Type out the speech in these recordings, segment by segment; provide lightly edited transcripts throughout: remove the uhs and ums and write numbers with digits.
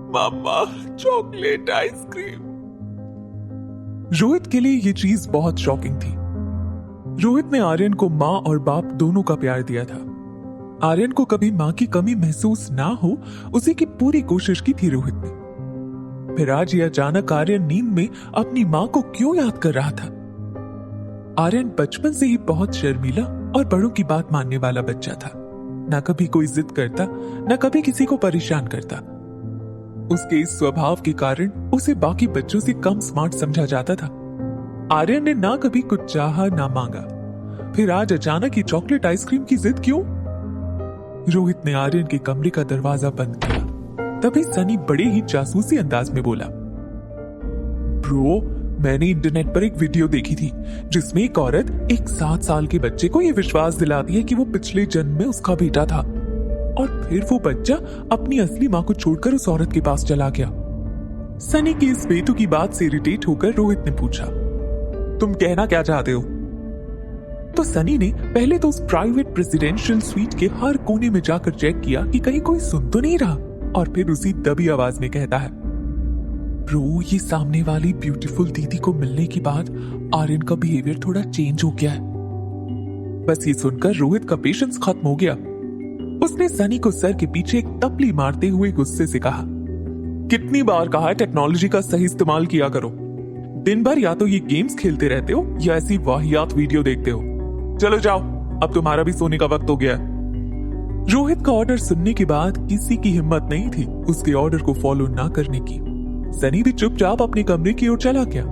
मामा, chocolate ice cream. Rohit के लिए ये चीज बहुत शॉकिंग थी। रोहित ने आर्यन को माँ और बाप दोनों का प्यार दिया था। आर्यन को कभी माँ की कमी महसूस ना हो, उसी की पूरी कोशिश की थी रोहित ने। फिर आज ये अचानक आर्यन नींद में अपनी माँ को क्यों याद कर रहा था? आर्यन बचपन से ही बहुत शर्मीला और बड़ों की बात मानने वाला बच्चा था। ना कभी कोई जिद करता, ना कभी किसी को परेशान करता। उसके इस स्वभाव के कारण उसे बाकी बच्चों से कम स्मार्ट समझा जाता था। आर्यन ने ना कभी कुछ चाहा ना मांगा, फिर आज अचानक ये चॉकलेट आइसक्रीम की जिद क्यों? रोहित ने आर्यन के कमरे का दरवाजा बंद किया। तभी सनी बड़े ही जासूसी अंदाज में बोला, ब्रो, मैंने इंटरनेट पर एक वीडियो देखी थी जिसमें एक औरत एक 7 साल के बच्चे को यह विश्वास दिलाती है कि वो पिछले जन्म में उसका बेटा था, और फिर वो बच्चा अपनी असली मां को छोड़कर उस औरत के पास चला गया। सनी की इस बेतु की बात से इरिटेट होकर रोहित ने पूछा, तुम कहना क्या चाहते हो? तो सनी ने पहले तो उस प्राइवेट प्रेसिडेंशियल स्वीट के हर कोने में जाकर चेक किया कि कहीं कोई सुन तो नहीं रहा, और फिर उसी दबी आवाज में कहता है, ब्रो, ये सामने वाली ब्यूटीफुल दीदी को मिलने के बाद आर्यन का बिहेवियर थोड़ा चेंज हो गया है। बस ये सुनकर रोहित का पेशेंस खत्म हो गया। उसने सनी को सर के पीछे एक तपली मारते हुए गुस्से से कहा, कितनी बार कहा है टेक्नोलॉजी का सही इस्तेमाल किया करो। दिन भर या तो ये गेम्स खेलते रहते हो या ऐसी वाहियात वीडियो देखते हो। चलो जाओ, अब तुम्हारा भी सोने का वक्त हो गया है। रोहित का ऑर्डर सुनने के बाद किसी की हिम्मत नहीं थी उसके ऑर्डर को फॉलो ना करने की। सनी भी चुपचाप अपने कमरे की ओर चला गया।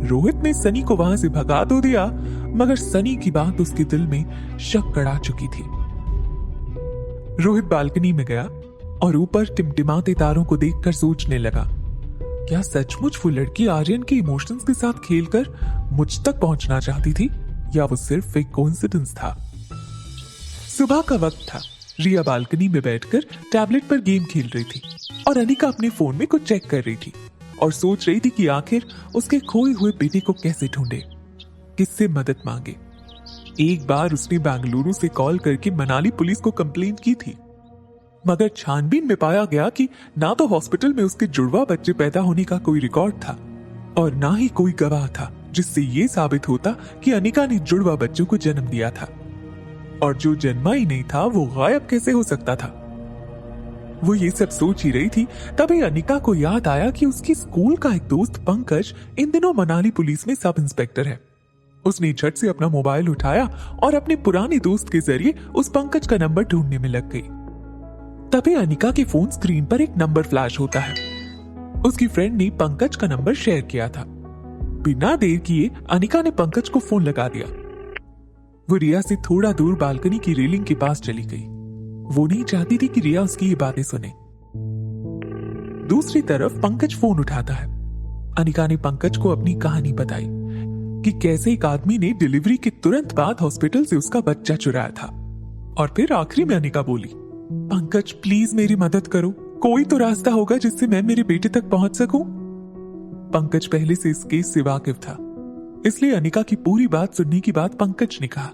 रोहित ने सनी को वहां से भगा तो दिया, मगर सनी की बात उसके दिल में शक कड़ा चुकी थी। रोहित बालकनी में गया और ऊपर टिमटिमाते तारों को देखकर सोचने लगा, क्या सचमुच वो लड़की आर्यन के इमोशंस के साथ खेलकर मुझ तक पहुंचना चाहती थी, या वो सिर्फ एक कोइंसिडेंस था? सुबह का वक्त था। रिया बालकनी में बैठकर टैबलेट पर गेम खेल रही थी और अनिका अपने फोन में कुछ चेक कर रही थी और सोच रही थी कि आखिर उसके खोए हुए बेटे को कैसे ढूंढे, किससे मदद मांगे। एक बार उसने बेंगलुरु से कॉल करके मनाली पुलिस को कंप्लेंट की थी, मगर छानबीन में पाया गया कि ना तो हॉस्पिटल में उसके जुड़वा बच्चे पैदा होने का कोई रिकॉर्ड था और ना ही कोई गवाह था जिससे ये साबित होता कि अनिका ने जुड़वा बच्चों को जन्म दिया था, और जो जन्मा ही नहीं था वो गायब कैसे हो सकता था। वो ये सब सोच ही रही थी, तभी अनिका को याद आया कि उसकी स्कूल का एक दोस्त पंकज इन दिनों मनाली पुलिस में सब इंस्पेक्टर है। उसने झट से अपना मोबाइल उठाया और अपने पुराने दोस्त के जरिए उस पंकज का नंबर ढूंढने में लग गई। तभी अनिका के फोन स्क्रीन पर एक नंबर फ्लैश होता है। उसकी फ्रेंड ने पंकज का नंबर शेयर किया था। बिना देर किए अनिका ने पंकज को फोन लगा दिया। वो रिया से थोड़ा दूर बालकनी की रेलिंग के पास चली गई। वो नहीं चाहती थी कि रिया उसकी ये बातें सुने। दूसरी तरफ पंकज फोन उठाता है। अनिका ने पंकज को अपनी कहानी बताई कि कैसे एक आदमी ने डिलीवरी के तुरंत बाद हॉस्पिटल से उसका बच्चा चुराया था, और फिर आखिरी में अनिका बोली, पंकज प्लीज मेरी मदद करो, कोई तो रास्ता होगा जिससे मैं मेरे बेटे तक पहुंच सकूं। पंकज पहले से इस केस से वाकिफ था, इसलिए अनिका की पूरी बात सुनने की बाद पंकज ने कहा,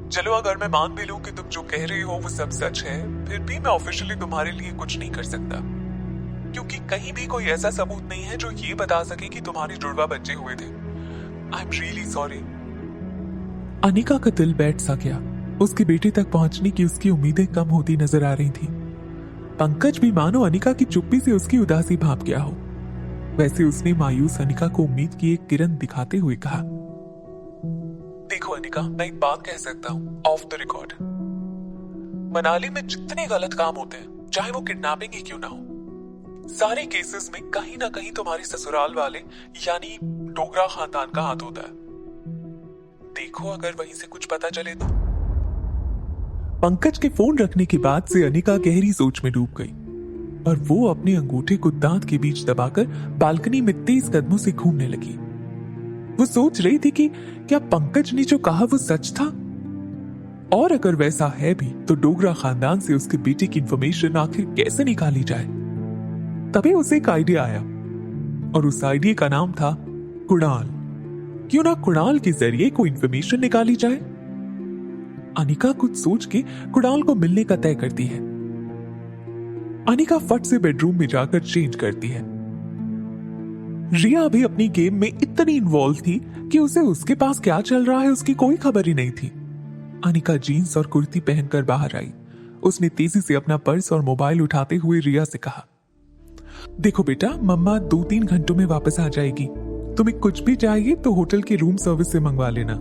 चलो अगर मैं मान भी लूं कि तुम जो कह रही हो वो सब सच है, फिर भी मैं ऑफिशियली तुम्हारे लिए कुछ नहीं कर सकता, क्योंकि कहीं भी कोई ऐसा सबूत नहीं है जो ये बता सके कि तुम्हारे जुड़वा बच्चे हुए थे। I am really sorry. Anika का दिल बैठ सा गया। उसके बेटे तक पहुंचने की उसकी उम्मीदें कम होती नजर आ रही थी। पंकज भी मानो अनिका की चुप्पी से उसकी उदासी भाप गया हो। वैसे उसने मायूस अनिका को उम्मीद की एक किरण दिखाते हुए कहा, देखो अनिका, मैं एक बात कह सकता हूँ ऑफ द रिकॉर्ड। मनाली में जितने गलत काम होते हैं, चाहे वो किडनैपिंग ही क्यों ना हो, सारे केसेस में कहीं ना कहीं तुम्हारे ससुराल वाले यानी डोगरा खानदान का हाथ होता है। देखो अगर वहीं से कुछ पता चले तो। पंकज के फोन रखने के बाद से अनिका गहरी सोच में डूब गई और वो अपने अंगूठे को दांत के बीच दबाकर बालकनी में तेज कदमों से घूमने लगी। वो सोच रही थी कि क्या पंकज ने जो कहा वो सच था, और अगर वैसा है भी तो डोगरा खानदान से उसके बेटे की इंफॉर्मेशन आखिर कैसे निकाली जाए। तभी उसे एक आइडिया आया और उस आइडिया का नाम था कुणाल। क्यों ना कुणाल के जरिए कोई इंफॉर्मेशन निकाली जाए। अनिका कुछ सोच के कुणाल को मिलने का तय करती है। अनिका फट से बेडरूम में जाकर चेंज करती है। रिया भी अपनी गेम में इतनी इन्वॉल्व थी कि उसे उसके पास क्या चल रहा है उसकी कोई खबर ही नहीं थी। अनिका जीन्स और कुर्ती पहनकर बाहर आई। उसने तेजी से अपना पर्स और मोबाइल उठाते हुए रिया से कहा, देखो बेटा, मम्मा 2-3 घंटों में वापस आ जाएगी। तुम्हें कुछ भी चाहिए तो होटल के रूम सर्विस से मंगवा लेना।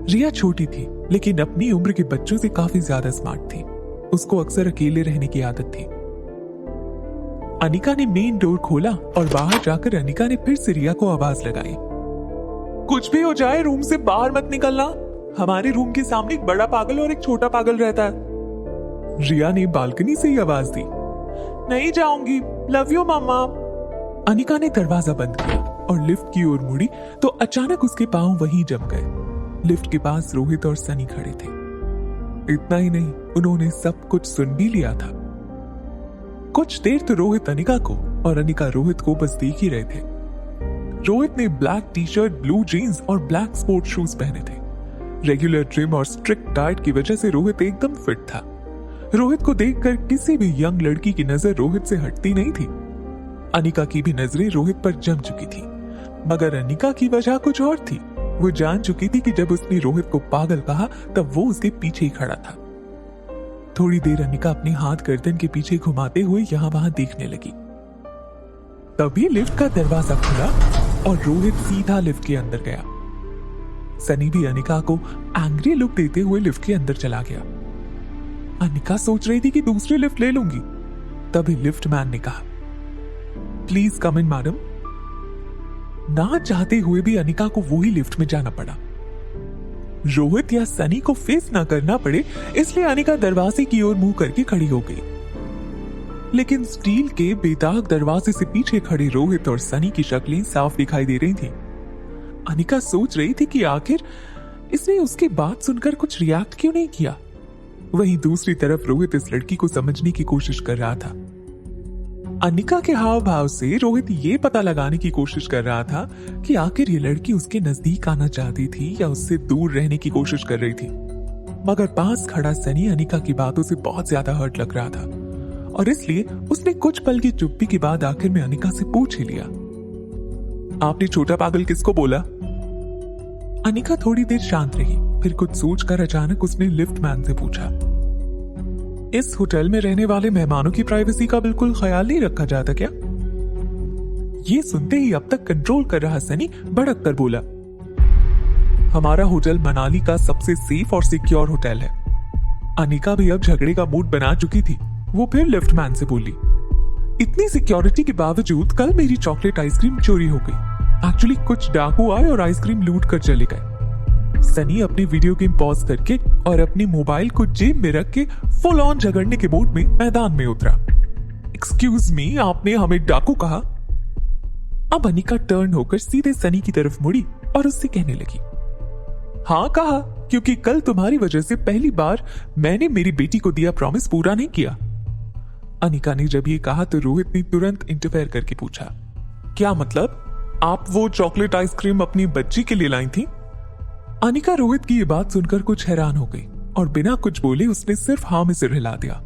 रिया छोटी थी लेकिन अपनी उम्र के बच्चों से काफी ज्यादा स्मार्ट थी। उसको अक्सर अकेले रहने की आदत थी। अनिका ने मेन डोर खोला और बाहर जाकर अनिका ने फिर से रिया को आवाज लगाई, कुछ भी हो जाए रूम से बाहर मत निकलना। हमारे रूम के सामने एक बड़ा पागल और एक छोटा पागल रहता है। रिया ने बालकनी से ही आवाज दी, नहीं जाऊंगी, लव यू मम्मा। अनिका ने दरवाजा बंद किया और लिफ्ट की ओर मुड़ी तो अचानक उसके पांव वहीं जम गए। लिफ्ट के पास रोहित और सनी खड़े थे। इतना ही नहीं, उन्होंने सब कुछ सुन भी लिया था। कुछ देर तो रोहित अनिका को और अनिका रोहित को बस देख ही रहे थे। रोहित ने black T shirt, blue jeans और ब्लैक स्पोर्ट शूज पहने थे। रेगुलर जिम और स्ट्रिक्ट डाइट की वजह से रोहित एकदम फिट था। रोहित को देखकर किसी भी यंग लड़की की नजर रोहित से हटती नहीं थी। अनिका की भी नजरें रोहित पर जम चुकी थी, मगर अनिका की वजह कुछ और थी। वो जान चुकी थी कि जब उसने रोहित को पागल कहा तब वो उसके पीछे ही खड़ा था। थोड़ी देर अनिका अपने हाथ गर्दन के पीछे घुमाते हुए यहां वहां देखने लगी। तभी लिफ्ट का दरवाजा खुला और रोहित सीधा लिफ्ट के अंदर गया। सनी भी अनिका को एंग्री लुक देते हुए लिफ्ट के अंदर चला गया। अनिका सोच रही थी कि दूसरी लिफ्ट ले लूंगी। तभी लिफ्ट मैन ने कहा, प्लीज कम इन मैडम। ना चाहते हुए भी अनिका को वही लिफ्ट में जाना पड़ा। रोहित या सनी को फेस ना करना पड़े इसलिए अनिका दरवाजे की ओर मुंह करके खड़ी हो गई। लेकिन स्टील के बेदाग दरवाजे से पीछे खड़े रोहित और सनी की शक्लें साफ दिखाई दे रही थी। अनिका सोच रही थी कि आखिर इसने उसकी बात सुनकर कुछ रिएक्ट क्यों नहीं किया। वहीं दूसरी तरफ रोहित इस लड़की को समझने की कोशिश कर रहा था। अनिका के हाव भाव से रोहित ये पता लगाने की कोशिश कर रहा था कि आखिर ये लड़की उसके नजदीक आना चाहती थी या उससे दूर रहने की कोशिश कर रही थी। मगर पास खड़ा सनी अनिका की बातों से बहुत ज्यादा हर्ट लग रहा था और इसलिए उसने कुछ पल की चुप्पी के बाद आखिर में अनिका से पूछ ही लिया, आपने छोटा पागल किसको बोला? अनिका थोड़ी देर शांत रही, फिर कुछ सोचकर अचानक उसने लिफ्ट मैन से पूछा, इस होटल में रहने वाले मेहमानों की प्राइवेसी का बिल्कुल ख्याल नहीं रखा जाता क्या? ये सुनते ही अब तक कंट्रोल कर रहा सनी भड़क कर बोला, हमारा होटल मनाली का सबसे सेफ और सिक्योर होटल है। अनिका भी अब झगड़े का मूड बना चुकी थी। वो फिर लिफ्ट मैन से बोली, इतनी सिक्योरिटी के बावजूद कल मेरी चॉकलेट आइसक्रीम चोरी हो गई। एक्चुअली कुछ डाकू आए और आइसक्रीम लूट कर चले गए। सनी अपनी वीडियो गेम पॉज करके और अपनी मोबाइल को जेब में रख के फुल ऑन झगड़ने के मूड में मैदान में उतरा। एक्सक्यूज मी, आपने हमें डाकू कहा? अब अनिका टर्न होकर सीधे सनी की तरफ मुड़ी और उससे कहने लगी, हाँ कहा, क्योंकि कल तुम्हारी वजह से पहली बार मैंने मेरी बेटी को दिया प्रॉमिस पूरा नहीं किया। अनिका ने जब ये कहा तो रोहित ने तुरंत इंटरफेयर करके पूछा, क्या मतलब? आप वो चॉकलेट आइसक्रीम अपनी बच्ची के लिए लाई थी? अनिका रोहित की ये बात सुनकर कुछ हैरान हो गई और बिना कुछ बोले उसने सिर्फ हाँ में सिर हिला दिया।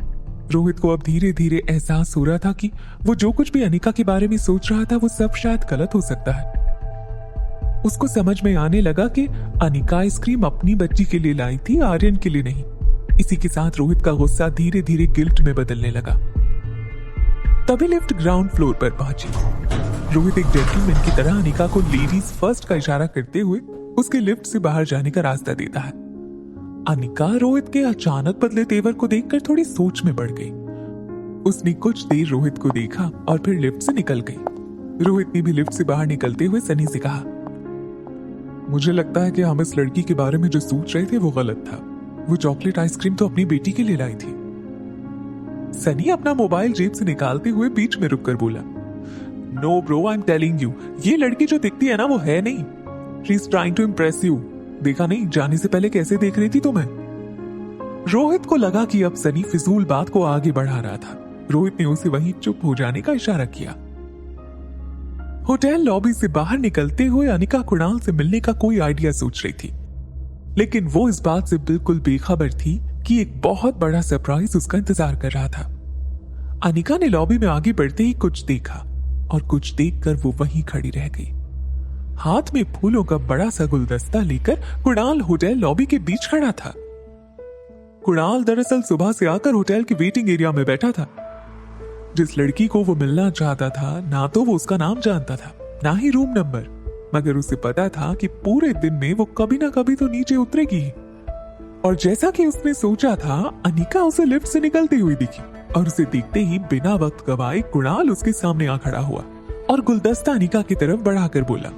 रोहित को अब धीरे धीरे एहसास हो रहा था कि वो जो कुछ भी अनिका के बारे में सोच रहा था वो सब शायद गलत हो सकता है। उसको समझ में आने लगा कि अनिका आइसक्रीम अपनी बच्ची के लिए लाई थी, आर्यन के लिए नहीं। इसी के साथ रोहित का गुस्सा धीरे धीरे गिल्ट में बदलने लगा। तभी लिफ्ट ग्राउंड फ्लोर पर पहुंची। रोहित एक जेंटलमैन की तरह अनिका को लेडीज फर्स्ट का इशारा करते हुए उसके लिफ्ट से बाहर जाने का रास्ता देता है। अनिका रोहित के अचानक बदले तेवर को देखकर थोड़ी सोच में पड़ गई। उसने कुछ देर रोहित को देखा और फिर लिफ्ट से निकल गई। रोहित ने भी लिफ्ट से बाहर निकलते हुए सनी से कहा, मुझे लगता है कि हम इस लड़की के बारे में जो सोच रहे थे वो गलत था। वो चॉकलेट आइसक्रीम तो अपनी बेटी के लिए लाई थी। सनी अपना मोबाइल जेब से निकालते हुए बीच में रुककर बोला, no bro, I am telling you, ये लड़की जो दिखती है ना वो है नहीं। She is trying to impress you. देखा नहीं जाने से पहले कैसे देख रही थी तुम्हें? रोहित को लगा कि अब सनी फिजूल बात को आगे बढ़ा रहा था। रोहित ने उसे वहीं चुप हो जाने का इशारा किया। होटल लॉबी से बाहर निकलते हुए अनिका कुणाल से मिलने का कोई आइडिया सोच रही थी, लेकिन वो इस बात से बिल्कुल बेखबर थी कि एक बहुत बड़ा सरप्राइज उसका इंतजार कर रहा था। अनिका ने लॉबी में आगे बढ़ते ही कुछ देखा और कुछ देखकर वो वहीं खड़ी रह गई। हाथ में फूलों का बड़ा सा गुलदस्ता लेकर कुणाल होटल लॉबी के बीच खड़ा था। कुणाल दरअसल सुबह से आकर होटल के वेटिंग एरिया में बैठा था। जिस लड़की को वो मिलना चाहता था ना तो वो उसका नाम जानता था ना ही रूम नंबर, मगर उसे पता था कि पूरे दिन में वो कभी ना कभी तो नीचे उतरेगी ही। और जैसा कि उसने सोचा था, अनिका उसे लिफ्ट से निकलती हुई दिखी और उसे देखते ही बिना वक्त गवाए कुणाल उसके सामने आ खड़ा हुआ और गुलदस्ता अनिका की तरफ बढ़ाकर बोला,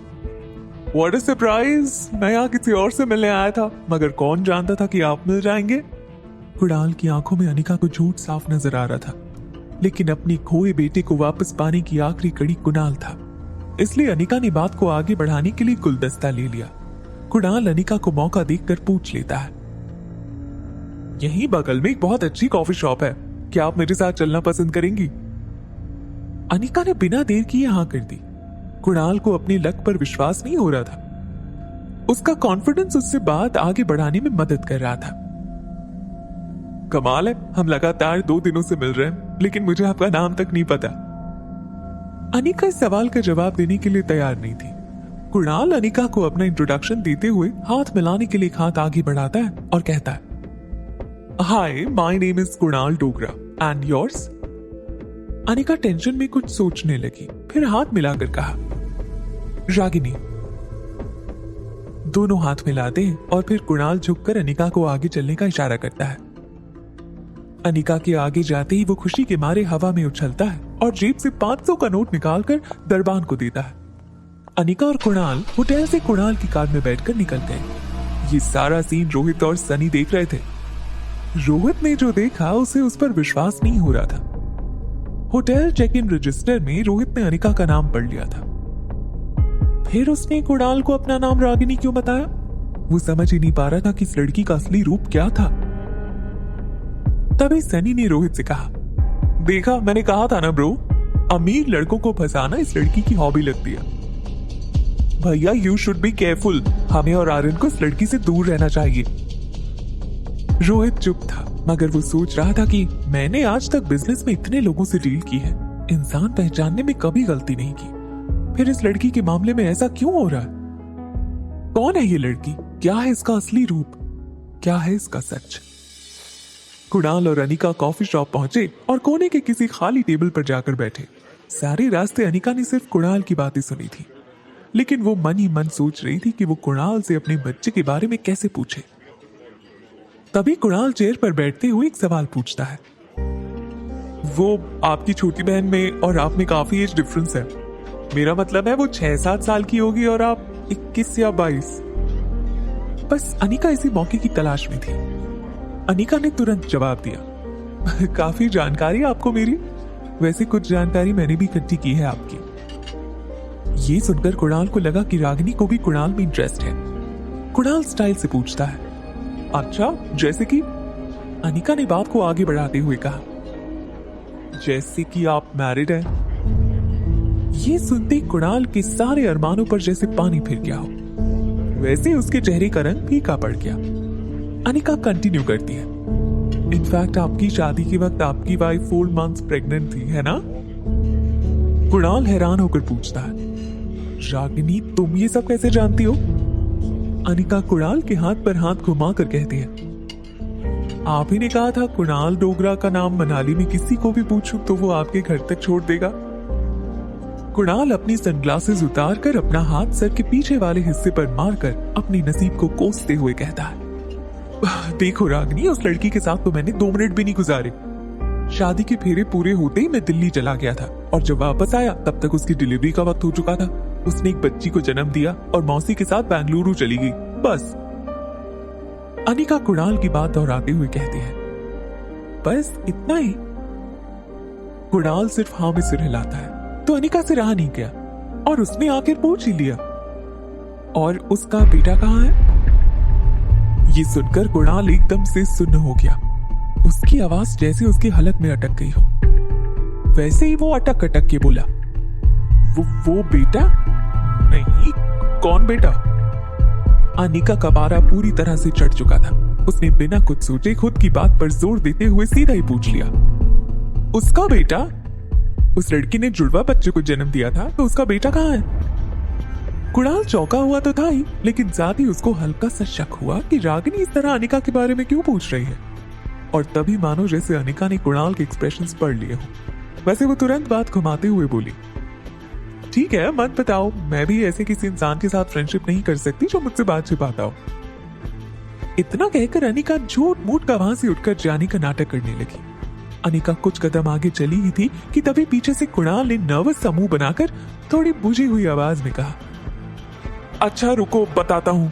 व्हाट अ सरप्राइज, मैं यहाँ किसी और से मिलने आया था, मगर कौन जानता था कि आप मिल जाएंगे। कुणाल की आंखों में अनिका को झूठ साफ नजर आ रहा था, लेकिन अपने खोए बेटे को वापस पाने की आखिरी कड़ी कुणाल था, इसलिए अनिका ने बात को आगे बढ़ाने के लिए गुलदस्ता ले लिया। कुणाल अनिका को मौका देखकर पूछ लेता है, यहीं बगल में एक बहुत अच्छी कॉफी शॉप है, क्या आप मेरे साथ चलना पसंद करेंगी। अनिका ने बिना देर किए हाँ कर दी। कुणाल को अपने लक पर विश्वास नहीं हो रहा था। उसका कॉन्फिडेंस उससे बात आगे बढ़ाने में मदद कर रहा था। कमाल है, हम लगातार 2 दिनों से मिल रहे हैं, लेकिन मुझे आपका नाम तक नहीं पता। अनिका इस सवाल का जवाब देने के लिए तैयार नहीं थी। कुणाल अनिका को अपना इंट्रोडक्शन देते हुए हाथ मिलाने के लिए हाथ आगे बढ़ाता है और कहता है, hi, my name is Kunal Dogra and yours. Anika tension में कुछ सोचने लगी, फिर हाथ मिलाकर कहा, रागिनी। दोनों हाथ मिलाते हैं और फिर कुणाल झुककर अनिका को आगे चलने का इशारा करता है। अनिका के आगे जाते ही वो खुशी के मारे हवा में उछलता है और जेब से 500 का नोट निकालकर दरबान को देता है। अनिका और कुणाल होटल से कुणाल की कार में बैठकर निकल गए। ये सारा सीन रोहित और सनी देख रहे थे। रोहित ने जो देखा उसे उस पर विश्वास नहीं हो रहा था। होटल चेक इन रजिस्टर में रोहित ने अनिका का नाम पढ़ लिया था, फिर उसने कुणाल को अपना नाम रागिनी क्यों बताया? वो समझ ही नहीं पा रहा था कि इस लड़की का असली रूप क्या था। तभी सनी ने रोहित से कहा, देखा, मैंने कहा था ना ब्रो, अमीर लड़कों को फंसाना इस लड़की की हॉबी लगती है। भैया, यू शुड बी केयरफुल, हमें और आर्यन को इस लड़की से दूर रहना चाहिए। रोहित चुप था, मगर वो सोच रहा था कि मैंने आज तक बिजनेस में इतने लोगों से डील की है, इंसान पहचानने में कभी गलती नहीं की, फिर इस लड़की के मामले में ऐसा क्यों हो रहा है? कौन है ये लड़की? क्या है इसका असली रूप? क्या है इसका सच? कुणाल और अनिका कॉफी शॉप पहुंचे और कोने के किसी खाली टेबल पर जाकर बैठे। सारे रास्ते अनिका ने सिर्फ कुणाल की बातें सुनी थी, लेकिन वो मन ही मन सोच रही थी कि वो कुणाल से अपने बच्चे के बारे में कैसे पूछे। तभी कुणाल चेयर पर बैठते हुए एक सवाल पूछता है, वो आपकी छोटी बहन में और आप में काफी एज डिफरेंस है। मेरा मतलब है वो 6-7 साल की होगी और आप 21 या 22। बस अनिका इसी मौके की तलाश में थी। अनिका ने तुरंत जवाब दिया, काफी जानकारी आपको मेरी। वैसे कुछ जानकारी मैंने भी इकट्ठी की है आपकी। ये सुनकर कुणाल को लगा कि रागिनी को भी कुणाल में इंटरेस्ट है। कुणाल स्टाइल से पूछता है, अच्छा, जैसे कि? अनिका ने बात को आगे बढ़ाते हुए कहा, जैसे कि आप मैरिड हैं। ये सुनते कुणाल के सारे अरमानों पर जैसे पानी फिर गया हो। वैसे उसके चेहरे का रंग फीका पड़ गया। अनिका कंटिन्यू करती है, इनफैक्ट आपकी शादी के वक्त आपकी वाइफ 4 मंथ्स प्रेग्नेंट थी, है ना? कुणाल हैरान होकर पूछता है, रागिनी, तुम ये सब कैसे जानती हो? अनिका कुणाल के हाथ पर हाथ घुमाकर कहती है, आप ही ने कहा था कुणाल डोगरा का नाम मनाली में किसी को भी पूछूं तो वो आपके घर तक छोड़ देगा। कुणाल अपनी सनग्लासेस उतारकर अपना हाथ सर के पीछे वाले हिस्से पर मारकर अपनी नसीब को कोसते हुए कहता है, देखो रागिनी, उस लड़की के साथ तो मैंने 2 मिनट भी नहीं गुजारे। शादी के फेरे पूरे होते ही मैं दिल्ली चला गया था और जब वापस आया तब तक उसकी डिलीवरी का वक्त हो चुका था। उसने एक बच्ची को जन्म दिया और मौसी के साथ बेंगलुरु चली गई, बस। अनिका कुणाल की बात दोहराते हुए कहती है, बस इतना ही? कुणाल सिर्फ हाँ में सिर हिलाता है तो अनिका से रहा नहीं गया और उसने आखिर पूछ ही लिया, और उसका बेटा कहाँ है? ये सुनकर कुणाल एकदम से सुन्न हो गया। उसकी आवाज जैसे उसके हलक में अटक गई हो। वैसे ही वो अटक अटक के बोला, वो बेटा? नहीं, कौन बेटा? अनिका का पारा पूरी तरह से चढ़ चुका था। उसने बिना कुछ सोचे खुद की बात पर जोर देते हुए सीधा ही पूछ लिया, उसका बेटा? उस लड़की ने जुड़वा बच्चे को जन्म दिया था, तो उसका बेटा कहाँ है? कुणाल चौंका हुआ तो था ही, लेकिन साथ ही उसको हल्का सा शक हुआ कि रागिनी इस तरह अनिका के बारे में क्यों पूछ रही है। और तभी मानो जैसे अनिका ने कुणाल के एक्सप्रेशंस पढ़ लिए हो। वैसे वो तुरंत बात घुमाते हुए बोली, ठीक है मत बताओ, मैं भी ऐसे किसी इंसान के साथ फ्रेंडशिप नहीं कर सकती जो मुझसे बात छिपाता हो। इतना कहकर अनिका झूठ मूठ का वहां से उठकर जाने का नाटक करने लगी। अनिका कुछ कदम आगे चली ही थी कि तभी पीछे से कुणाल ने नर्वस सा मुंह बनाकर थोड़ी बुझी हुई आवाज में कहा, अच्छा रुको बताता हूँ।